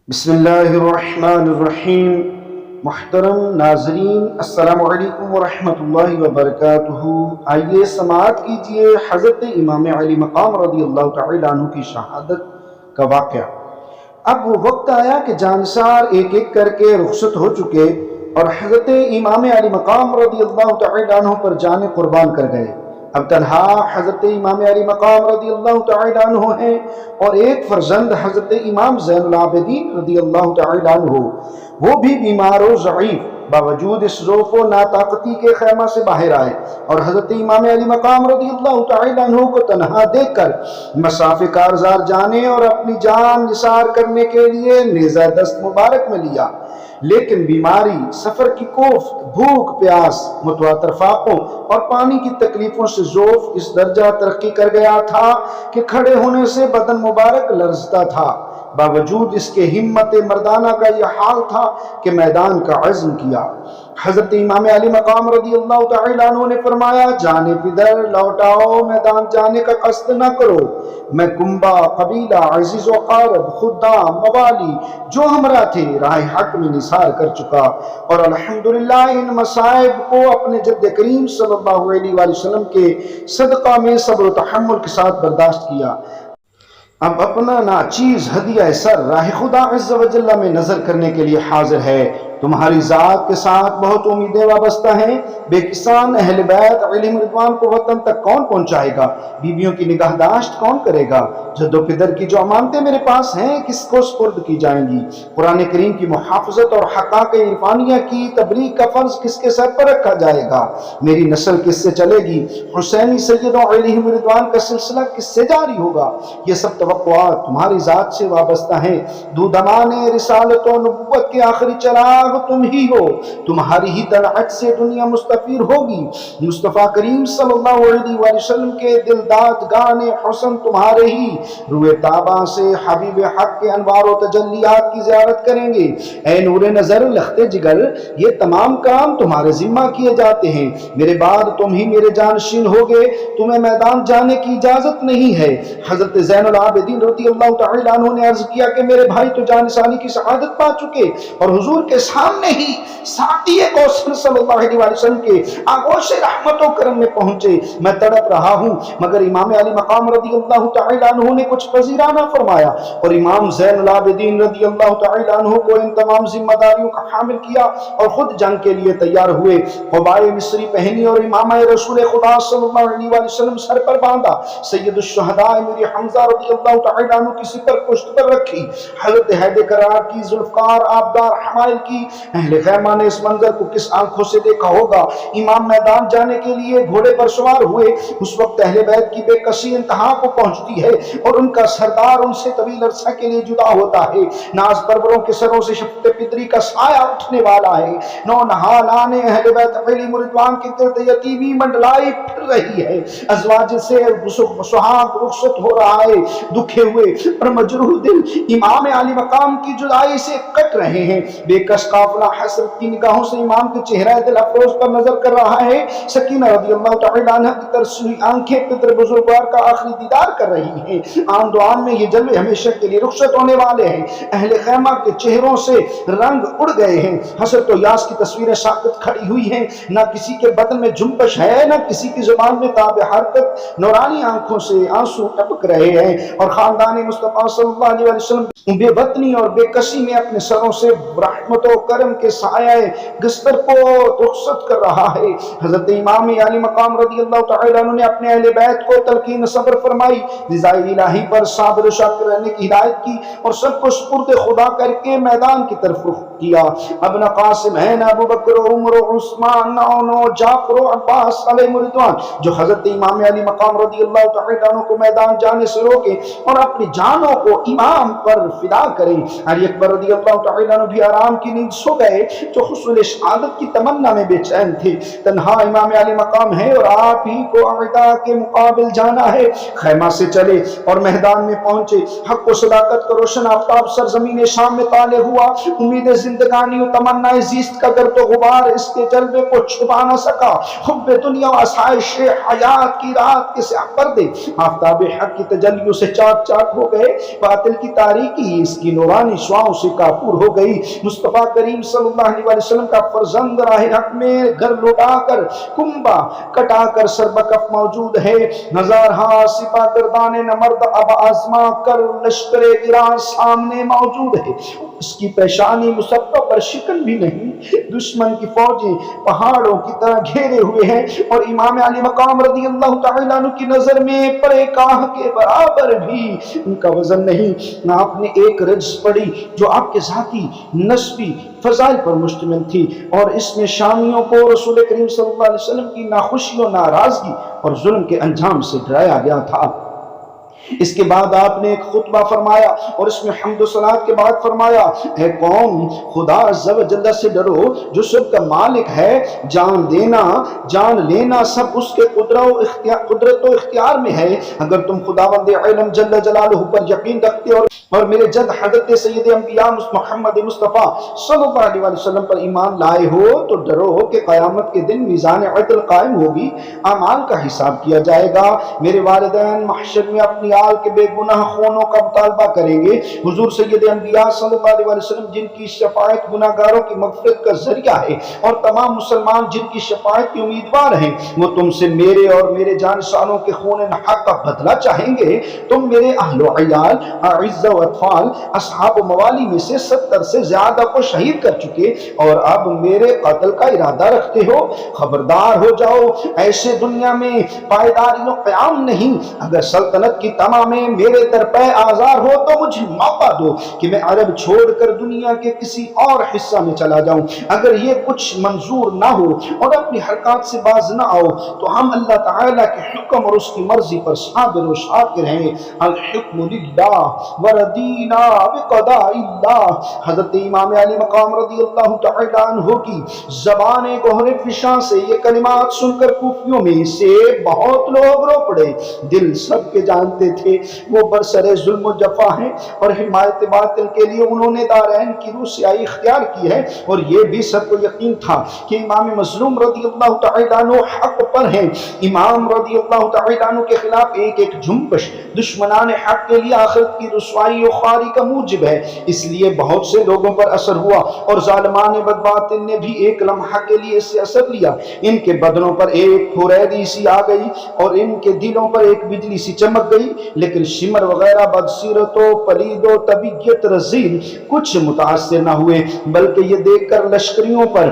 بسم اللہ الرحمن الرحیم۔ محترم ناظرین، السلام علیکم ورحمۃ اللہ وبرکاتہ۔ آئیے سماعت کیجیے حضرت امام علی مقام رضی اللہ تعالیٰ عنہ کی شہادت کا واقعہ۔ اب وہ وقت آیا کہ جانثار ایک ایک کر کے رخصت ہو چکے اور حضرت امام علی مقام رضی اللہ تعالیٰ عنہ پر جان قربان کر گئے۔ اب تنہا حضرت امام علی مقام رضی اللہ تعالیٰ عنہ ہیں اور ایک فرزند حضرت امام زین العابدین رضی اللہ تعالیٰ عنہ، وہ بھی بیمار و ضعیف، باوجود اس ضعف و ناطاقتی کے خیمہ سے باہر آئے اور حضرت امام علی مقام رضی اللہ تعالیٰ عنہ کو تنہا دیکھ کر مسافہ کارزار جانے اور اپنی جان نثار کرنے کے لیے نیزہ دست مبارک میں لیا، لیکن بیماری، سفر کی کوفت، بھوک پیاس، متواتر فاقوں اور پانی کی تکلیفوں سے ضعف اس درجہ ترقی کر گیا تھا کہ کھڑے ہونے سے بدن مبارک لرزتا تھا۔ باوجود اس کے ہمت مردانہ کا یہ حال تھا کہ میدان کا عزم کیا۔ حضرت امام علی مقام رضی اللہ تعالیٰ عنہ نے فرمایا، جانے پدر لوٹاؤ، میدان جانے کا قصد نہ کرو۔ میں کنبہ، قبیلہ، عزیز و قارب، خدام، موالی جو ہمراہ تھے راہ حق میں نثار کر چکا اور الحمدللہ ان مصائب کو اپنے جد کریم صلی اللہ علیہ وآلہ وسلم کے صدقہ میں صبر و تحمل کے ساتھ برداشت کیا۔ اب اپنا ناچیز ہدیہ سر راہ خدا عز و جل میں نظر کرنے کے لیے حاضر ہے۔ تمہاری ذات کے ساتھ بہت امیدیں وابستہ ہیں۔ بے کسان اہل بیت علیہم رضوان کو وطن تک کون پہنچائے گا؟ بیویوں کی نگہداشت کون کرے گا؟ جد و پدر کی جو امانتیں میرے پاس ہیں کس کو سپرد کی جائیں گی؟ قرآن کریم کی محافظت اور حقائق عرفانیہ کی تبلیغ کا فرض کس کے سر پر رکھا جائے گا؟ میری نسل کس سے چلے گی؟ حسینی سیدوں علیہم رضوان کا سلسلہ کس سے جاری ہوگا؟ یہ سب توقعات تمہاری ذات سے وابستہ ہیں۔ دودمان رسالت و نبوت کے آخری چراغ تم ہی ہو، تمہاری ہی طلعت سے دنیا مستفیر ہوگی۔ مصطفیٰ کریم صلی اللہ علیہ وآلہ وسلم کے دلدادگان حسن تمہارے ہی روئے تاباں سے حبیب حق کے انوار و تجلیات کی زیارت کریں گے۔ اے نور نظر، لخت جگر، یہ تمام کام تمہارے ذمہ کیے جاتے ہیں۔ میرے بعد تم ہی میرے جانشین ہوگے، تمہیں میدان جانے کی اجازت نہیں ہے۔ حضرت زین العابدین رضی اللہ تعالیٰ عنہ نے عرض کیا کہ میرے بھائی تو جانثانی کی شہادت پا چکے اور حضور کے سامنے ہی ساقی کوثر صلی اللہ علیہ وآلہ وسلم کے آغوش رحمت و کرم میں پہنچے۔ میں تڑپ رہا ہوں مگر امام علی مقام رضی اللہ تعالیٰ عنہ نے کچھ پذیرانہ فرمایا اور امام زین العابدین رضی اللہ تعالیٰ عنہ کو ان تمام ذمہ داریوں کا حامل کیا اور خود جنگ کے لیے تیار ہوئے۔ قبائے مصری پہنی اور امامہ رسول خدا صلی اللہ علیہ وآلہ وسلم سر پر باندھا۔ سید الشہداء امیر حمزہ رضی اللہ تعالیٰ عنہ کی سپر پشت پر رکھی۔ حضرت حیدر کرار کی ذوالفقار آبدار حمائل کی۔ اہل خیمہ نے اس منظر کو کس آنکھوں سے دیکھا ہوگا؟ امام میدان جانے کے لیے گھوڑے پر سوار ہوئے۔ اس وقت اہل بیت کی بے کسی انتہا کو پہنچتی ہے اور ان کا سردار ان سے طویل عرصہ کے لیے جدا ہوتا ہے۔ ناز پروروں کے سروں سے شفقت پدری کا سایہ اٹھنے والا ہے۔ نو نہالان اہل بیت علیہم رضوان کے گرد یتیمی منڈلائی پھر رہی ہے۔ ازواج سے سہاگ رخصت ہو رہا ہے۔ دکھے ہوئے اور مجروح دل امام علی مقام کی جدائی سے کٹ رہے ہیں۔ بے کس قافلہ حسرت کی نگاہوں سے امام کے چہرہ دل افروز پر نظر کر رہا ہے۔ سکینہ رضی اللہ تعالیٰ عنہ کی ترسی آنکھیں پدر بزرگوار کا آخری دیدار کر رہی ہیں۔ آن دو آن میں یہ جلوے ہمیشہ کے لیے رخصت ہونے والے ہیں۔ اہل خیمہ کے چہروں سے رنگ اڑ گئے ہیں۔ حسرت و یاس کی تصویریں ساکت کھڑی ہوئی ہیں۔ نہ کسی کے بدن میں جنبش ہے، نہ کسی کی زبان میں تاب حرکت۔ نورانی آنکھوں سے آنسو ٹپک رہے ہیں اور خاندان مصطفیٰ صلی اللہ علیہ وسلم بے وطنی اور بے کسی میں اپنے سروں سے رحمت و کرم کے سایہ گستر کو رخصت کر رہا ہے۔ حضرت امام علی مقام رضی اللہ تعالیٰ عنہ نے اپنے اہل بیت کو تلقین صبر فرمائی، رضائے الہی پر صابر و شاکر رہنے کی ہدایت کی اور سب کو سپرد خدا کر کے میدان کی طرف رخ کیا۔ ابن قاسم ہیں، ابو بکر و عمر و عثمان و جعفر و عباس علیہ رضوان جو حضرت امام علی مقام رضی اللہ تعالیٰ عنہ کو میدان جانے سے روکیں اور اپنی جانوں کو امام پر فدا کریں۔ علی اکبر رضی اللہ تعالیٰ عنہ بھی آرام کی نیند سو گئے جو حصول شہادت کی تمنا میں بے چین تھے۔ تنہا امام علی مقام ہے اور آپ ہی کو اعداء کے مقابل جانا ہے۔ خیمہ سے چلے اور میدان میں پہنچے۔ حق و صداقت کا روشن آفتاب سرزمین شام میں طالع ہوا۔ امید زندگانی و تمنا زیست کا گرد و غبار اس کے جلوے کو چھپا نہ سکا۔ حب دنیا و آسائش حیات کی رات کے سیاہ پردے آفتاب حق کی تجلیوں سے چاک چاک ہو گئے۔ باطل کی تاریکی اس کی نورانی شعاؤں سے کافور ہو گئی۔ مصطفیٰ کریم صلی اللہ علیہ وسلم کا فرزند راہ حق میں گھر لوٹا کر کنبہ کٹا کر سربکف موجود ہے۔ ہزارہا سپاہ گردان نمرد اب آزما کر لشکر گراں سامنے موجود ہے۔ اس کی پیشانی مصفہ پر شکن بھی نہیں۔ دشمن کی فوجیں پہاڑوں کی طرح گھیرے ہوئے ہیں اور امام علی مقام رضی اللہ تعالیٰ عنہ کی نظر میں پرے کاہ کے برابر بھی ان کا وزن نہیں۔ نہ آپ نے ایک رجز پڑھی جو آپ کے ذاتی نسبی فضائل پر مشتمل تھی اور اس میں شامیوں کو رسول کریم صلی اللہ علیہ وسلم کی ناخوشی و ناراضگی اور ظلم کے انجام سے ڈرایا گیا تھا۔ اس کے بعد آپ نے ایک خطبہ فرمایا اور اس میں حمد و صلوات کے بعد فرمایا، اے قوم خدا عز و جل سے ڈرو جو سب کا مالک ہے، جان دینا جان لینا سب اس کے قدرت و اختیار میں ہے۔ اگر تم خداوند علم جل جلالہ پر یقین رکھتے اور میرے جد حضرت سید انبیاء محمد مصطفیٰ صلی اللہ علیہ وسلم پر ایمان لائے ہو تو ڈرو کہ قیامت کے دن میزان عدل قائم ہوگی، اعمال کا حساب کیا جائے گا۔ میرے والدین محشر میں اپنی آل کے بے گناہ خونوں کا مطالبہ کریں گے۔ حضور سید انبیاء صلی اللہ علیہ وسلم جن کی شفاعت گناہگاروں کی مغفرت کا ذریعہ ہے اور تمام مسلمان جن کی شفاعت کے امیدوار ہیں، وہ تم سے میرے اور میرے جانشانوں کے خون حق کا بدلہ چاہیں گے۔ تم میرے اہل و عیال، اعزہ و اطفال، اصحاب و موالی میں سے 70 سے زیادہ کو شہید کر چکے اور اب میرے قتل کا ارادہ رکھتے ہو۔ خبردار ہو جاؤ، ایسے دنیا میں پائیداری و قیام نہیں۔ اگر سلطنت کی تمامیں میرے در پہ آزار ہو تو مجھے موقع دو کہ میں عرب چھوڑ کر دنیا کے کسی اور حصہ میں چلا جاؤں۔ اگر یہ کچھ منظور نہ ہو اور اپنی حرکات سے باز نہ آؤ تو ہم اللہ تعالیٰ کے حکم اور اس کی مرضی پر صابر و شاکر ہیں۔ الحکم للہ وردینا بقضاء اللہ۔ حضرت امام علی مقام رضی اللہ تعالیٰ عنہ کی زبان گوہر فشاں سے یہ کلمات سن کر کوفیوں میں سے بہت لوگ رو پڑے۔ دل سب کے جانتے تھے وہ برسر ظلم و جفا ہیں اور حمایت باطل کے لیے انہوں نے دارین کی روسیائی اختیار کی ہے، اور یہ بھی سب کو یقین تھا کہ امام مظلوم رضی اللہ تعالیٰ عنہ حق پر ہیں۔ امام رضی اللہ تعالیٰ عنہ کے خلاف ایک ایک جنبش دشمنان حق کے لیے آخرت کی رسوائی و خواری کا موجب ہے۔ اس لیے بہت سے لوگوں پر اثر ہوا اور ظالمان بدباطن نے بھی ایک لمحہ کے لیے اس سے اثر لیا۔ ان کے بدنوں پر ایک پھریدی سی آ گئی اور ان کے دلوں پر ایک بجلی سی چمک گئی، لیکن شمر وغیرہ بدصیرت و پلید و طبیعت رزیل کچھ متاثر نہ ہوئے، بلکہ یہ دیکھ کر لشکریوں پر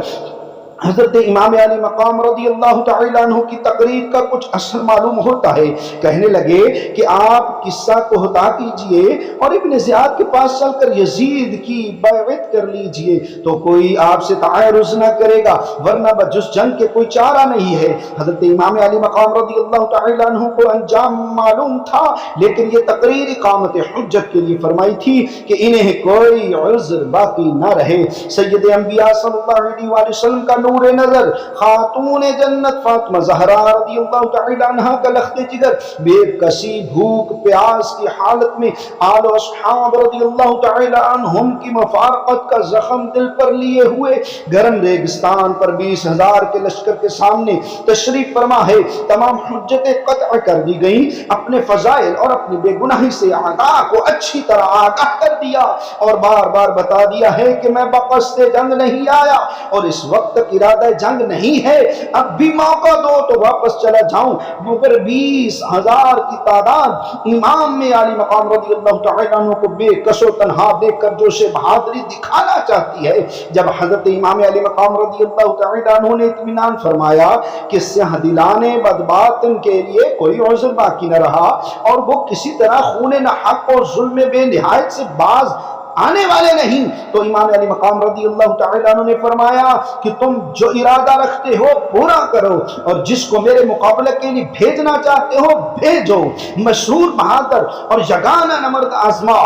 حضرت امام علی مقام رضی اللہ تعالیٰ عنہ کی تقریر کا کچھ اثر معلوم ہوتا ہے۔ کہنے لگے کہ آپ قصہ کو ہٹا کیجئے اور ابن زیاد کے پاس چل کر یزید کی بیعت کر لیجئے تو کوئی آپ سے تعارض نہ کرے گا، ورنہ بجز جنگ کے کوئی چارہ نہیں ہے۔ حضرت امام علی مقام رضی اللہ تعالیٰ عنہ کو انجام معلوم تھا، لیکن یہ تقریر اقامت حجت کے لیے فرمائی تھی کہ انہیں کوئی عذر باقی نہ رہے۔ سید انبیاء صلی اللہ علیہ وسلم کا نور نظر خاتون جنت فاطمہ زہرا رضی اللہ تعالیٰ عنہ کا لخت جگر بے کسی بھوک پیاس کی حالت میں آل و اصحاب رضی اللہ تعالیٰ عنہم کی مفارقت کا زخم دل پر لیے ہوئے گرم ریگستان پر 20,000 کے لشکر کے سامنے تشریف فرما ہے۔ تمام حجتیں قطع کر دی گئیں، اپنے فضائل اور اپنی بے گناہی سے آگاہ کو اچھی طرح آگاہ کر دیا اور بار بار بتا دیا ہے کہ میں بقصد جنگ نہیں آیا اور اس وقت تک ارادہ جنگ نہیں ہے، اب بھی موقع دو تو واپس چلا جاؤں۔ مگر 20,000 کی تعداد امام میں علی مقام رضی اللہ تعالیٰ عنہ کو بے کس و تنہا دیکھ کر جوش بہادری دکھانا چاہتی ہے۔ جب حضرت امام علی مقام رضی اللہ تعالیٰ عنہ نے اطمینان فرمایا کہ سیاہ دلانے بدباطن کے لیے کوئی عذر باقی نہ رہا اور وہ کسی طرح خون نہ حق اور ظلم بے نہایت سے باز آنے والے نہیں۔ تو امام علی مقام رضی اللہ تعالیٰ عنہ نے فرمایا کہ تم جو ارادہ رکھتے ہو پورا کرو، اور جس کو میرے مقابلے کے لیے بھیجنا چاہتے ہو بھیجو۔ مشہور بہادر اور یگانہ نمرد آزما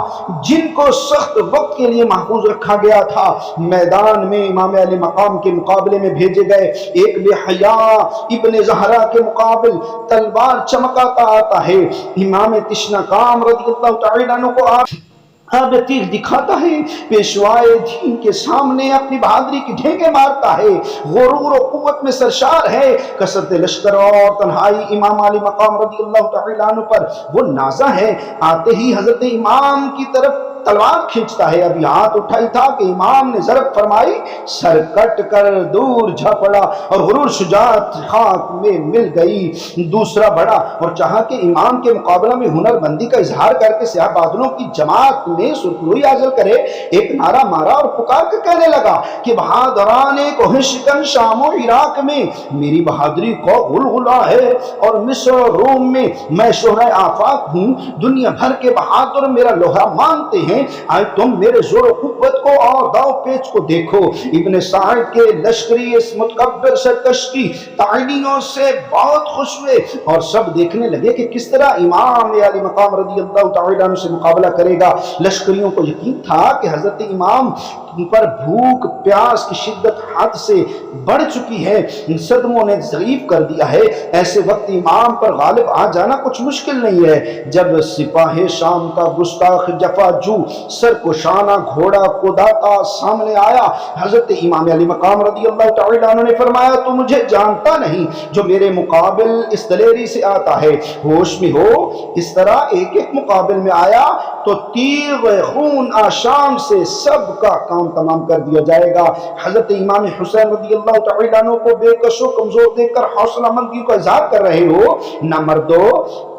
جن کو سخت وقت کے لیے محفوظ رکھا گیا تھا، میدان میں امام علی مقام کے مقابلے میں بھیجے گئے۔ ایک بے حیا ابن زہرا کے مقابل تلوار چمکاتا آتا ہے، امام تشنہ کام رضی اللہ تعالیٰ عنہ کو اب تیر دکھاتا ہے، پیشوائے دین کے سامنے اپنی بہادری کی ڈھینگے مارتا ہے، غرور و قوت میں سرشار ہے۔ کثرت لشکر اور تنہائی امام علی مقام رضی اللہ تعالیٰ عنہ پر وہ نازا ہے۔ آتے ہی حضرت امام کی طرف تلوار کھینچتا ہے، ابھی ہاتھ اٹھائی تھا کہ امام نے ضرب فرمائی، سر کٹ کر دور جا پڑا اور غرور شجاعت خاک میں مل گئی۔ دوسرا بڑا اور چاہا کہ امام کے مقابلہ میں ہنر بندی کا اظہار کر کے سیاہ بادلوں کی جماعت میں سرخروئی حاصل کرے، ایک نعرہ مارا اور پکار کے کہنے لگا کہ بہادران کوہ شکن شام و عراق میں میری بہادری کو غلغلہ ہے، اور مصر اور روم میں میں شہرۂ آفاق ہوں۔ دنیا بھر کے بہادر میرا لوہا مانتے ہیں، آئے تم میرے زور و قوت کو اور داؤ پیچ کو دیکھو۔ ابن سعد کے لشکری اس متکبر سرکش کی تعینیوں سے بہت خوش ہوئے اور سب دیکھنے لگے کہ کس طرح امام علی مقام رضی اللہ تعالیٰ عنہ سے مقابلہ کرے گا۔ لشکریوں کو یقین تھا کہ حضرت امام پر بھوک پیاس کی شدت حد سے بڑھ چکی ہے، ان صدموں نے ضعیف کر دیا ہے، ایسے وقت امام پر غالب آ جانا کچھ مشکل نہیں ہے۔ جب سپاہ شام کا گستاخ جفا جو سرکشانہ گھوڑا کداتا سامنے آیا، حضرت امام علی مقام رضی اللہ تعالیٰ عنہ نے فرمایا تو مجھے جانتا نہیں جو میرے مقابل اس دلیری سے آتا ہے، ہوش میں ہو۔ اس طرح ایک ایک مقابل میں آیا تو تیغ خون آشام سے سب کا کام تمام کر دیا جائے گا۔ حضرت امام حسین رضی اللہ تعالیٰ عنہ کو بے کش و کمزور دیکھ کر حوصلہ مندی کا اظہار کر رہے ہو، نہ مردو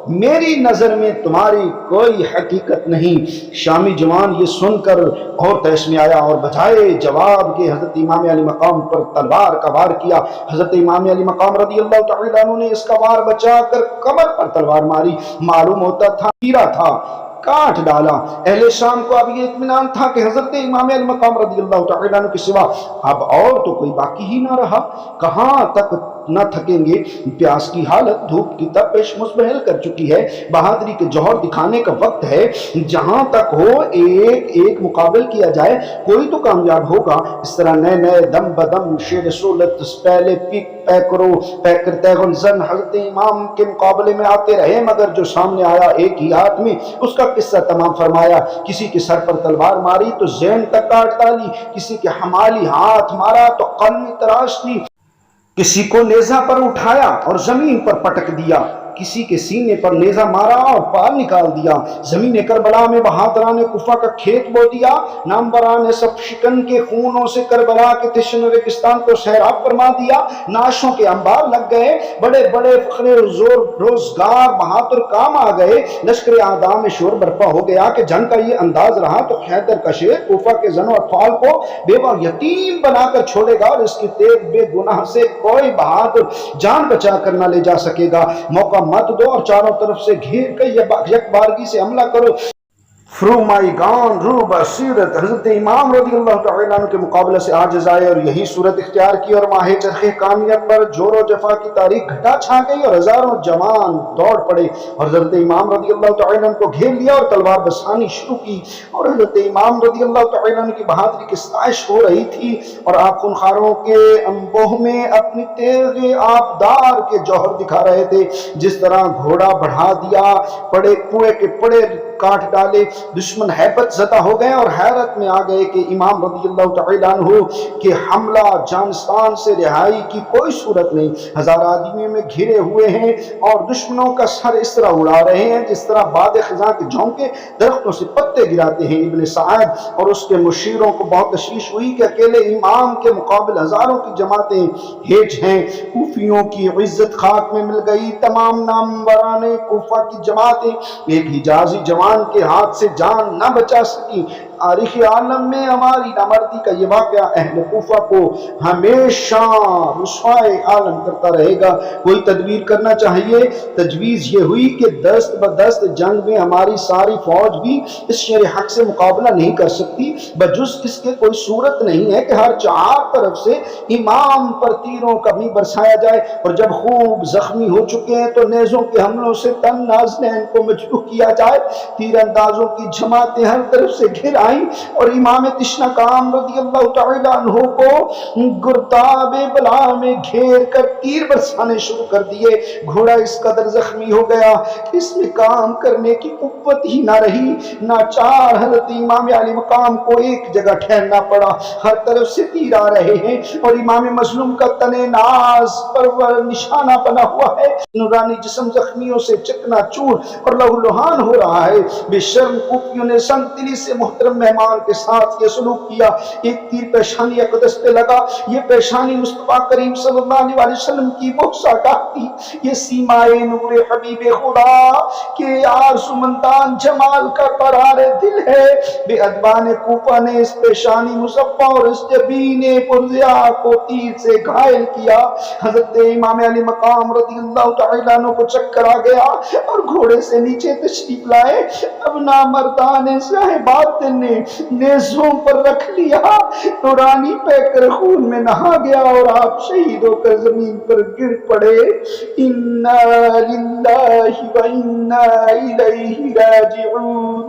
میری نظر میں تمہاری کوئی حقیقت نہیں۔ شامی جوان یہ سن کر اور تیش میں آیا اور بجائے جواب کے حضرت امام علی مقام پر تلوار کا وار کیا۔ حضرت امام علی مقام رضی اللہ تعالیٰ عنہ نے اس کا وار بچا کر کمر پر تلوار ماری، معلوم ہوتا تھا پیرا تھا، کاٹ ڈالا۔ اہل شام کو اب یہ اطمینان تھا کہ حضرت امام علی مقام رضی اللہ تعالیٰ عنہ کے سوا اب اور تو کوئی باقی ہی نہ رہا، کہاں تک نہ تھکیں گے۔ پیاس کی حالت دھوپ کی تپش مزمحل کر چکی ہے، بہادری کے جوہر دکھانے کا وقت ہے۔ جہاں تک ہو ایک ایک مقابل کیا جائے، کوئی تو کامیاب ہوگا۔ اس طرح نئے نئے دم بدم شیر سولت پہلے پیک پیکرو پیکر تیغن زن حضرت امام کے مقابلے میں آتے رہے، مگر جو سامنے آیا ایک ہی ہاتھ میں اس کا قصہ تمام فرمایا۔ کسی کے سر پر تلوار ماری تو ذہن تک کاٹ ڈالی، کسی کے حمالی ہاتھ مارا تو قلمی تراش لی، کسی کو نیزہ پر اٹھایا اور زمین پر پٹک دیا، کسی کے سینے پر نیزہ مارا اور پار نکال دیا۔ زمین کربلا میں بہادران کوفہ کا کھیت بو دیا، ناموران سب شکن کے خونوں سے کربلا کے تشن ریگستان کو سیراب فرما دیا۔ ناشوں کے انبار لگ گئے، بڑے بڑے فخر روزگار بہادر کام آ گئے۔ لشکر اعداء میں شور برپا ہو گیا کہ جنگ کا یہ انداز رہا تو حیدر کا شیر کوفہ کے زن و اطفال کو بیوہ یتیم بنا کر چھوڑے گا، اور اس کی تیز بے گناہ سے کوئی بہادر جان بچا کر نہ لے جا سکے گا۔ موقع مت دو اور چاروں طرف سے گھیر کر یک بارگی سے حملہ کرو۔ فرومائیگان رو بصیرت حضرت امام رضی اللہ تعالیٰ عنہ کے مقابلے سے عاجز آئے اور یہی صورت اختیار کی، اور ماہ چرخ کامیت پر جور و جفا کی تاریخ گھٹا چھا گئی اور ہزاروں جوان دوڑ پڑے اور حضرت امام رضی اللہ تعالیٰ عنہ کو گھیر لیا اور تلوار برسانی شروع کی، اور حضرت امام رضی اللہ تعالیٰ عنہ کی بہادری کی ستائش ہو رہی تھی، اور آپ خونخواروں کے انبوہ میں اپنی تیغ آبدار کے جوہر دکھا رہے تھے۔ جس طرح گھوڑا بڑھا دیا، پڑے پوئے کے پڑے کاٹ ڈالے، دشمن حیبت زدہ ہو گئے اور حیرت میں آ گئے کہ امام رضی اللہ تعالیٰ عنہ کہ حملہ جانستان سے رہائی کی کوئی صورت نہیں، ہزار آدمیوں میں گھرے ہوئے ہیں اور دشمنوں کا سر اس طرح اڑا رہے ہیں جس طرح باد خزاں کے جھونکے درختوں سے پتے گراتے ہیں۔ ابن سعد اور اس کے مشیروں کو بہت تشویش ہوئی کہ اکیلے امام کے مقابل ہزاروں کی جماعتیں ہیج ہیں۔ کوفیوں کی عزت خاک میں مل گئی، تمام ناموران کوفہ کی جماعتیں ایک حجازی جوان کے ہاتھ سے جان نہ بچا سکی۔ تاریخ عالم میں ہماری نامردی کا یہ واقعہ اہل کوفہ کو ہمیشہ رسوائے عالم کرتا رہے گا۔ کوئی تدبیر کرنا چاہیے۔ تجویز یہ ہوئی کہ دست بدست جنگ میں ہماری ساری فوج بھی اس شیر حق سے مقابلہ نہیں کر سکتی، بجز اس کے کوئی صورت نہیں ہے کہ ہر چار طرف سے امام پر تیروں کا بھی برسایا جائے، اور جب خوب زخمی ہو چکے ہیں تو نیزوں کے حملوں سے تن نازنین کو مجروح کیا جائے۔ تیر اندازوں کی جماعتیں ہر طرف سے گھر آئیں اور امام تشنہ کام رضی اللہ تعالیٰ عنہ کو گرداب بلا میں گھیر کر تیر برسانے شروع کر دیے۔ گھوڑا اس قدر زخمی ہو گیا کہ اس میں کام کرنے کی قوت ہی نہ رہی۔ ناچار حضرت امام علی مقام کو ایک جگہ ٹھہرنا پڑا۔ ہر طرف سے تیر آ رہے ہیں اور امام مظلوم کا تنے ناز پرور نشانہ بنا ہوا ہے۔ نورانی جسم زخمیوں سے چکنا چور اور لہو لہان ہو رہا ہے۔ بے شرم کوفیوں نے سنگدلی سے محترم مہمان کے ساتھ یہ سلوک کیا۔ ایک تیر پیشانی اقدس پہ لگا۔ یہ پیشانی مصطفیٰ کریم صلی اللہ علیہ وسلم کی بحثہ گاہ تھی۔ یہ سیمائے نور حبیب خدا کے آرزومندان جمال کا قرار دل ہے۔ بے ادبان کوفہ نے اس پیشانی مصفہ اور اس جبین پرزیا کو تیر سے گھائل کیا۔ حضرت امام علی مقام رضی اللہ تعالیٰ عنہ کو چکر آ گیا اور گھوڑے سے نیچے تشریف لائے۔ اب نامردان صاحبات نے نیزوں پر رکھ لیا۔ نورانی پہ کر خون میں نہا گیا اور آپ شہید ہو کر زمین پر گر پڑے۔ انا للہ و انا الیہ راجعون۔